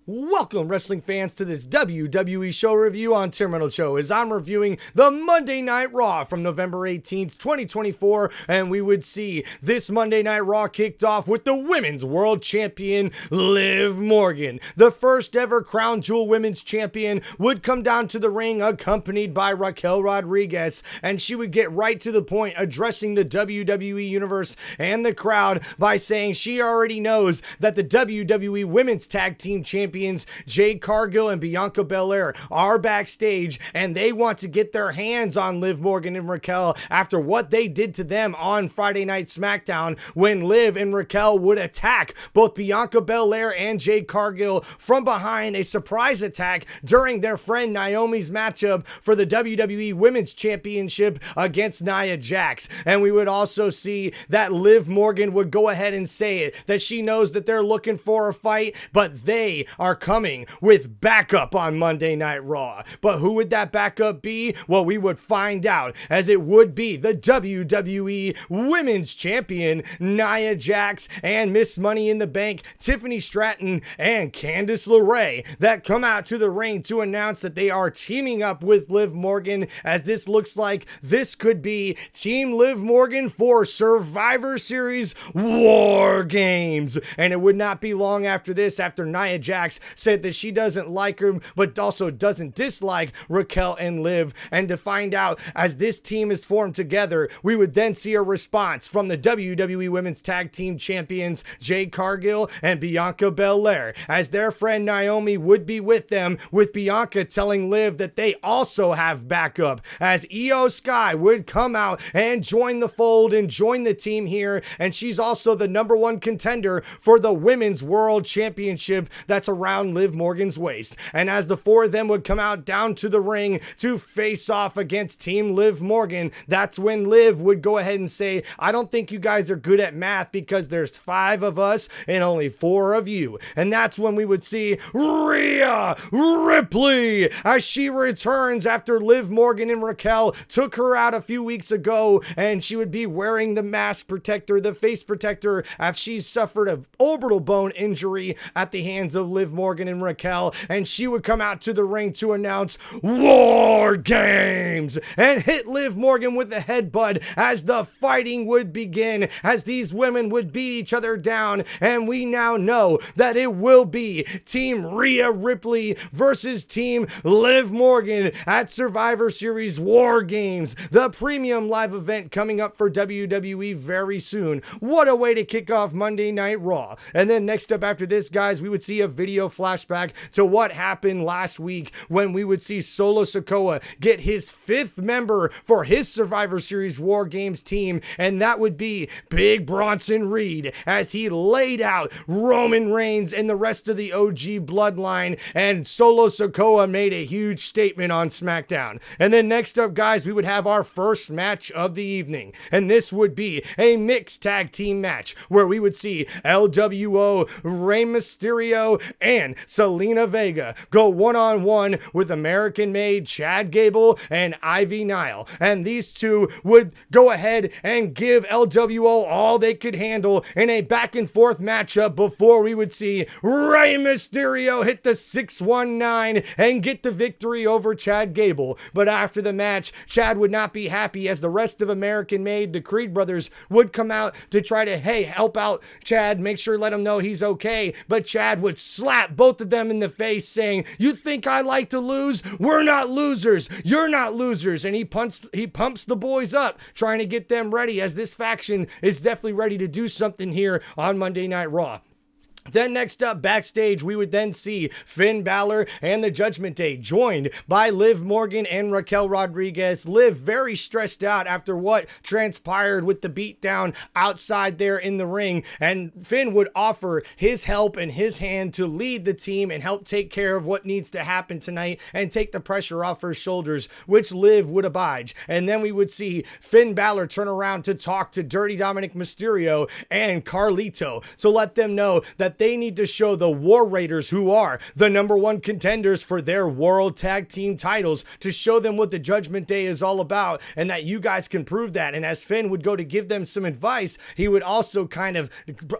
Welcome, wrestling fans, to this WWE show review on Terminal Show, as I'm reviewing the Monday Night Raw from November 18th, 2024, and we would see this Monday Night Raw kicked off with the Women's World Champion, Liv Morgan. The first ever Crown Jewel Women's Champion would come down to the ring accompanied by Raquel Rodriguez, and she would get right to the point, addressing the WWE Universe and the crowd by saying she already knows that the WWE Women's Tag Team Champions Jade Cargill and Bianca Belair are backstage, and they want to get their hands on Liv Morgan and Raquel after what they did to them on Friday Night SmackDown, when Liv and Raquel would attack both Bianca Belair and Jade Cargill from behind, a surprise attack during their friend Naomi's matchup for the WWE Women's Championship against Nia Jax. And we would also see that Liv Morgan would go ahead and say it, that she knows that they're looking for a fight, but they are coming with backup on Monday Night Raw. But who would that backup be? Well, we would find out, as it would be the WWE Women's Champion Nia Jax and Miss Money in the Bank Tiffany Stratton and Candice LeRae that come out to the ring to announce that they are teaming up with Liv Morgan, as this looks like this could be Team Liv Morgan for Survivor Series War Games. And it would not be long after this, after Nia Jax said that she doesn't like her, but also doesn't dislike Raquel and Liv. And to find out, as this team is formed together, we would then see a response from the WWE Women's Tag Team Champions Jade Cargill and Bianca Belair, as their friend Naomi would be with them, with Bianca telling Liv that they also have backup, as Io Sky would come out and join the fold and join the team here, and she's also the #1 contender for the Women's World Championship that's around Liv Morgan's waist. And as the four of them would come out down to the ring to face off against Team Liv Morgan, that's when Liv would go ahead and say, I don't think you guys are good at math, because there's 5 of us and only 4 of you. And that's when we would see Rhea Ripley as she returns after Liv Morgan and Raquel took her out a few weeks ago, and she would be wearing the mask protector, the face protector, after she suffered an orbital bone injury at the hands of Liv Morgan and Raquel, and she would come out to the ring to announce War Games and hit Liv Morgan with a headbutt as the fighting would begin, as these women would beat each other down. And we now know that it will be Team Rhea Ripley versus Team Liv Morgan at Survivor Series War Games, the premium live event coming up for WWE very soon. What a way to kick off Monday Night Raw. And then next up after this, guys, we would see a video flashback to what happened last week, when we would see Solo Sikoa get his 5th member for his Survivor Series War Games team, and that would be Big Bronson Reed, as he laid out Roman Reigns and the rest of the OG bloodline, and Solo Sikoa made a huge statement on SmackDown. And then next up, guys, we would have our first match of the evening, and this would be a mixed tag team match where we would see LWO, Rey Mysterio, and Selena Vega go one-on-one with American-made Chad Gable and Ivy Nile. And these two would go ahead and give LWO all they could handle in a back-and-forth matchup before we would see Rey Mysterio hit the 619 and get the victory over Chad Gable. But after the match, Chad would not be happy, as the rest of American-made, the Creed brothers, would come out to try to, hey, help out Chad, make sure, let him know he's okay. But Chad would slap both of them in the face, saying, you think I like to lose? We're not losers. You're not losers. And he pumps the boys up, trying to get them ready, as this faction is definitely ready to do something here on Monday Night Raw. Then next up backstage, we would then see Finn Balor and the Judgment Day joined by Liv Morgan and Raquel Rodriguez. Liv very stressed out after what transpired with the beatdown outside there in the ring, and Finn would offer his help and his hand to lead the team and help take care of what needs to happen tonight and take the pressure off her shoulders, which Liv would oblige. And then we would see Finn Balor turn around to talk to Dirty Dominic Mysterio and Carlito to let them know that that they need to show the War Raiders, who are the #1 contenders for their World Tag Team titles, to show them what the Judgment Day is all about, and that you guys can prove that. And as Finn would go to give them some advice, he would also kind of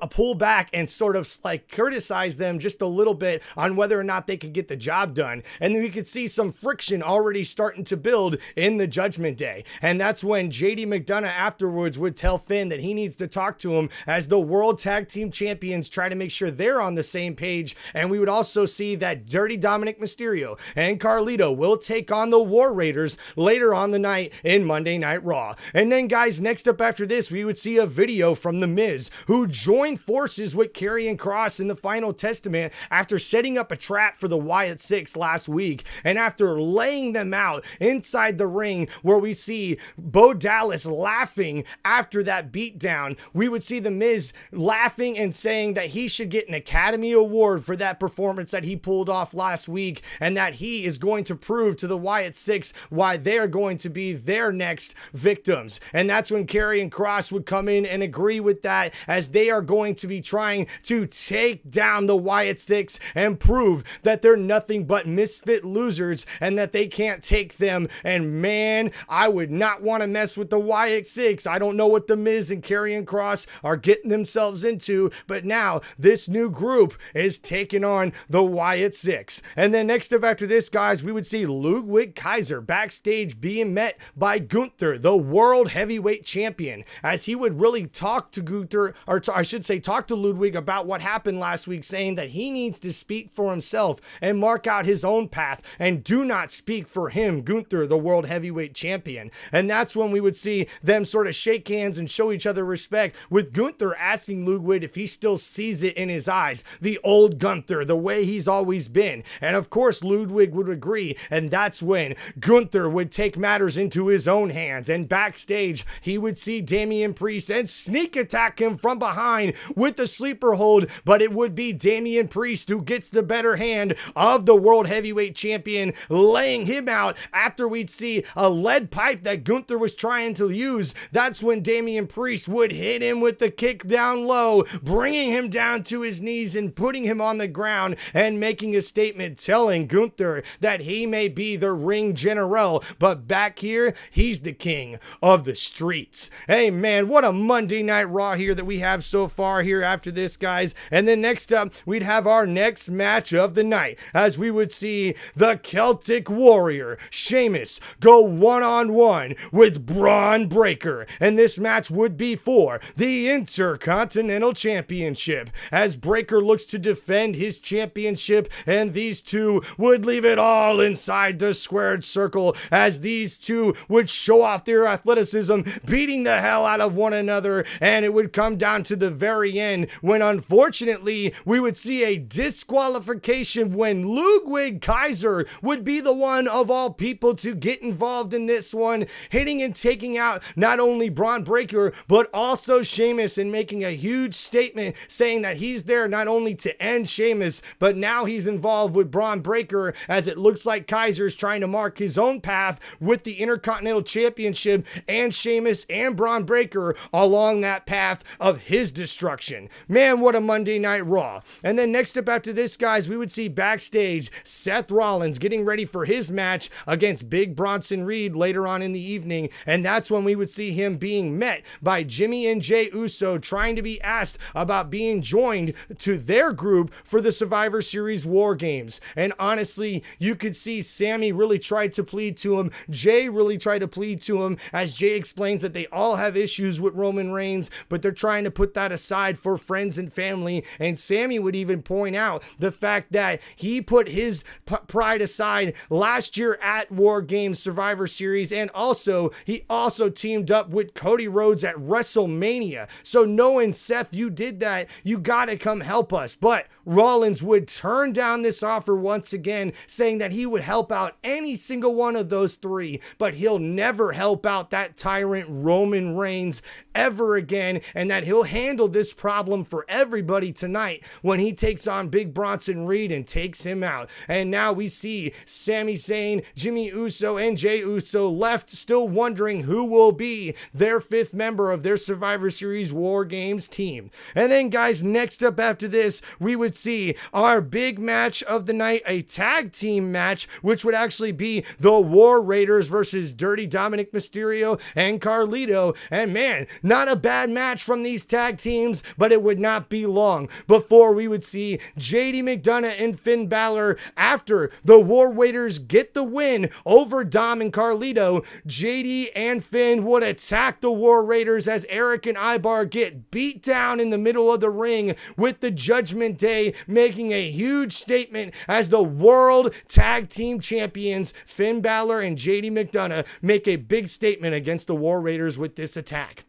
pull back and sort of like criticize them just a little bit on whether or not they could get the job done. And then we could see some friction already starting to build in the Judgment Day. And that's when JD McDonough afterwards would tell Finn that he needs to talk to him as the World Tag Team Champions, try to make sure they're on the same page. And we would also see that Dirty Dominic Mysterio and Carlito will take on the War Raiders later on the night in Monday Night Raw. And then guys, next up after this, we would see a video from The Miz, who joined forces with Karrion Kross in the Final Testament after setting up a trap for the Wyatt Six last week, and after laying them out inside the ring, where we see Bo Dallas laughing after that beatdown. We would see The Miz laughing and saying that he should get an Academy Award for that performance that he pulled off last week, and that he is going to prove to the Wyatt Six why they're going to be their next victims. And that's when Karrion Kross would come in and agree with that, as they are going to be trying to take down the Wyatt Six and prove that they're nothing but misfit losers and that they can't take them. And man, I would not want to mess with the Wyatt Six. I don't know what The Miz and Karrion Kross are getting themselves into, but now this new group is taking on the Wyatt Six. And then next up after this, guys, we would see Ludwig Kaiser backstage being met by Gunther, the World Heavyweight Champion, as he would really talk to Gunther, or I should say talk to Ludwig about what happened last week, saying that he needs to speak for himself and mark out his own path, and do not speak for him, Gunther, the World Heavyweight Champion. And that's when we would see them sort of shake hands and show each other respect, with Gunther asking Ludwig if he still sees it in his eyes, the old Gunther, the way he's always been. And of course Ludwig would agree, and that's when Gunther would take matters into his own hands, and backstage he would see Damian Priest and sneak attack him from behind with the sleeper hold, but it would be Damian Priest who gets the better hand of the World Heavyweight Champion, laying him out after we'd see a lead pipe that Gunther was trying to use. That's when Damian Priest would hit him with the kick down low, bringing him down to his knees and putting him on the ground, and making a statement telling Gunther that he may be the ring general, but back here, he's the king of the streets. Hey man, what a Monday Night Raw here that we have so far here after this, guys. And then next up, we'd have our next match of the night, as we would see the Celtic Warrior, Sheamus, go one-on-one with Braun Breaker. And this match would be for the Intercontinental Championship, as Breaker looks to defend his championship, and these two would leave it all inside the squared circle, as these two would show off their athleticism, beating the hell out of one another. And it would come down to the very end, when unfortunately we would see a disqualification, when Ludwig Kaiser would be the one of all people to get involved in this one, hitting and taking out not only Braun Breaker but also Sheamus, and making a huge statement saying that he's there not only to end Sheamus, but now he's involved with Braun Breaker, as it looks like Kaiser's trying to mark his own path with the Intercontinental Championship, and Sheamus and Braun Breaker along that path of his destruction. Man, what a Monday Night Raw. And then next up after this, guys, we would see backstage Seth Rollins getting ready for his match against Big Bronson Reed later on in the evening, and that's when we would see him being met by Jimmy and Jey Uso, trying to be asked about being joined to their group for the Survivor Series War Games. And honestly, you could see Sammy really tried to plead to him, Jey really tried to plead to him, as Jey explains that they all have issues with Roman Reigns, but they're trying to put that aside for friends and family. And Sammy would even point out the fact that he put his pride aside last year at War Games Survivor Series, and also he also teamed up with Cody Rhodes at WrestleMania. So knowing, Seth, you did that, you gotta come help us. But Rollins would turn down this offer once again, saying that he would help out any single one of those three, but he'll never help out that tyrant Roman Reigns ever again, and that he'll handle this problem for everybody tonight when he takes on Big Bronson Reed and takes him out. And now we see Sami Zayn, Jimmy Uso, and Jey Uso left, still wondering who will be their fifth member of their Survivor Series War Games team. And then, guys, next up after this, we would see our big match of the night, a tag team match, which would actually be the War Raiders versus Dirty Dominic Mysterio and Carlito. And man, not a bad match from these tag teams, but it would not be long before we would see JD McDonough and Finn Balor. After the War Raiders get the win over Dom and Carlito, JD and Finn would attack the War Raiders as Eric and Ibar get beat down in the middle of the ring, with the Judgment Day making a huge statement as the World Tag Team Champions. Finn Balor and JD McDonough make a big statement against the War Raiders with this attack.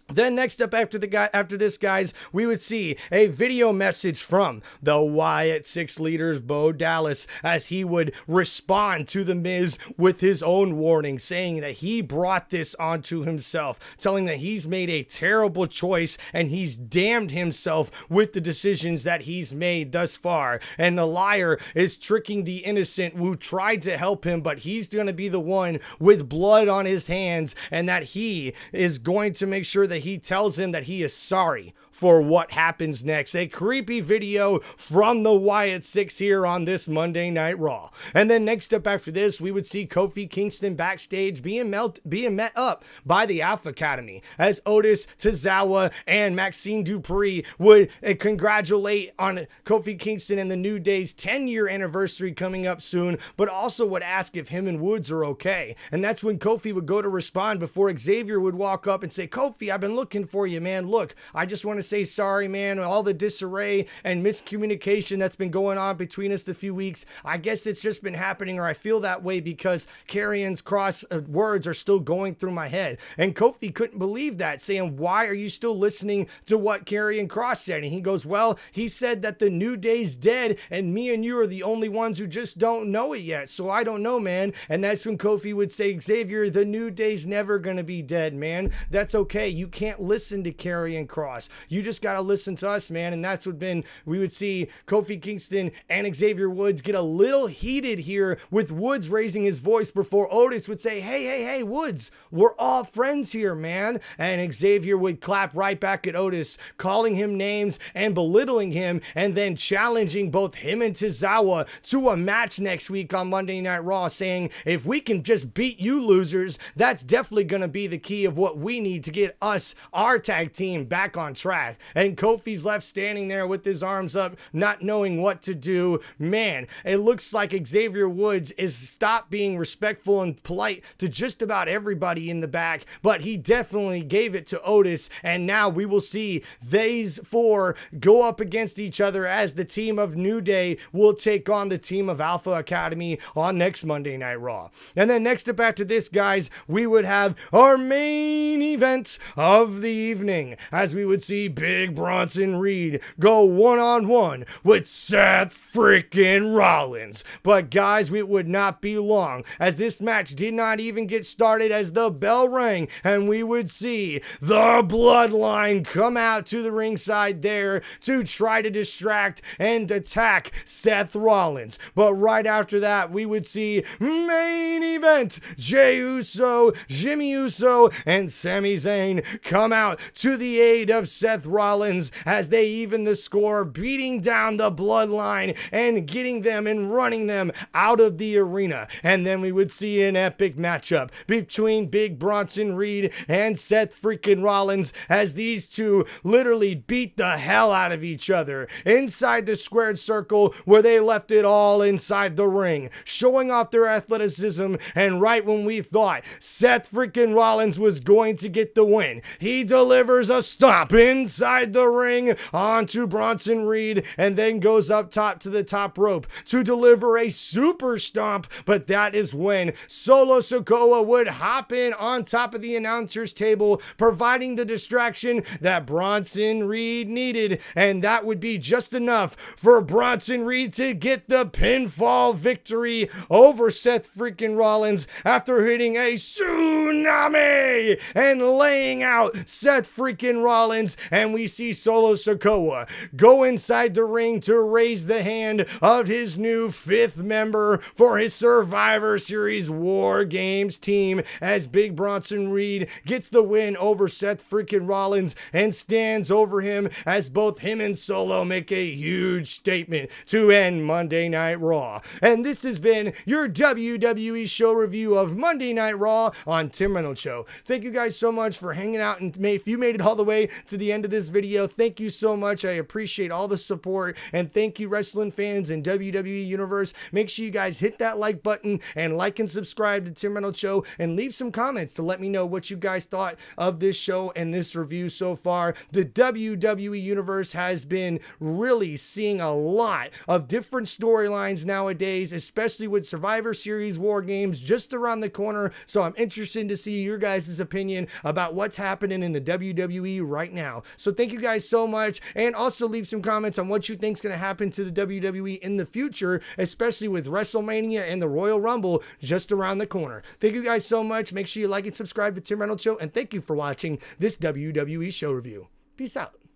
Then next up after this, guys, we would see a video message from the Wyatt Six leaders, Bo Dallas, as he would respond to The Miz with his own warning, saying that he brought this onto himself, telling that he's made a terrible choice and he's damned himself with the decisions that he's made thus far. And the liar is tricking the innocent who tried to help him, but he's going to be the one with blood on his hands, and that he is going to make sure that he tells him that he is sorry for what happens next. A creepy video from the Wyatt Six here on this Monday Night Raw. And then next up after this, we would see Kofi Kingston backstage being met up by the Alpha Academy, as Otis, Tozawa, and Maxine Dupree would congratulate on Kofi Kingston and the New Day's 10-year anniversary coming up soon, but also would ask if him and Woods are okay. And that's when Kofi would go to respond before Xavier would walk up and say, "Kofi, I've been looking for you, man. Look, I just want to say sorry, man. All the disarray and miscommunication that's been going on between us the few weeks. I guess it's just been happening, or I feel that way because Karrion's cross words are still going through my head." And Kofi couldn't believe that, saying, "Why are you still listening to what Karrion Kross said?" And he goes, "Well, he said that the New Day's dead and me and you are the only ones who just don't know it yet. So I don't know, man." And that's when Kofi would say, "Xavier, the New Day's never going to be dead, man. That's okay. You can't listen to Karrion Kross. You just got to listen to us, man." And that's what we would see Kofi Kingston and Xavier Woods get a little heated here, with Woods raising his voice before Otis would say, hey, Woods, we're all friends here, man." And Xavier would clap right back at Otis, calling him names and belittling him, and then challenging both him and Tozawa to a match next week on Monday Night Raw, saying, "If we can just beat you losers, that's definitely going to be the key of what we need to get us, our tag team, back on track." And Kofi's left standing there with his arms up, not knowing what to do. Man, it looks like Xavier Woods is stopped being respectful and polite to just about everybody in the back, but he definitely gave it to Otis. And now we will see these four go up against each other, as the team of New Day will take on the team of Alpha Academy on next Monday Night Raw. And then next up after this, guys, we would have our main event of the evening, as we would see Big Bronson Reed go one-on-one with Seth freaking Rollins. But guys, it would not be long, as this match did not even get started as the bell rang, and we would see the Bloodline come out to the ringside there to try to distract and attack Seth Rollins. But right after that, we would see main event Jey Uso, Jimmy Uso, and Sami Zayn come out to the aid of Seth Rollins as they even the score, beating down the Bloodline and getting them and running them out of the arena. And then we would see an epic matchup between Big Bronson Reed and Seth freaking Rollins, as these two literally beat the hell out of each other inside the squared circle, where they left it all inside the ring, showing off their athleticism. And right when we thought Seth freaking Rollins was going to get the win, he delivers a stomp inside the ring onto Bronson Reed, and then goes up top to the top rope to deliver a super stomp. But that is when Solo Sikoa would hop in on top of the announcer's table, providing the distraction that Bronson Reed needed, and that would be just enough for Bronson Reed to get the pinfall victory over Seth freaking Rollins after hitting a tsunami and laying out Seth freaking Rollins. And and we see Solo Sikoa go inside the ring to raise the hand of his new 5th member for his Survivor Series War Games team as Big Bronson Reed gets the win over Seth freaking Rollins and stands over him as both him and Solo make a huge statement to end Monday Night Raw. And this has been your WWE show review of Monday Night Raw on Tim Reynolds Show. Thank you guys so much for hanging out, and if you made it all the way to the end of this video, thank you so much. I appreciate all the support, and thank you wrestling fans and WWE Universe. Make sure you guys hit that like button and like and subscribe to Tim Reynolds Show, and leave some comments to let me know what you guys thought of this show and this review so far. The WWE Universe has been really seeing a lot of different storylines nowadays, especially with Survivor Series War Games just around the corner. So I'm interested to see your guys' opinion about what's happening in the WWE right now. So thank you guys so much, and also leave some comments on what you think is going to happen to the WWE in the future, especially with WrestleMania and the Royal Rumble just around the corner. Thank you guys so much. Make sure you like and subscribe to Tim Reynolds Show, and thank you for watching this WWE show review. Peace out.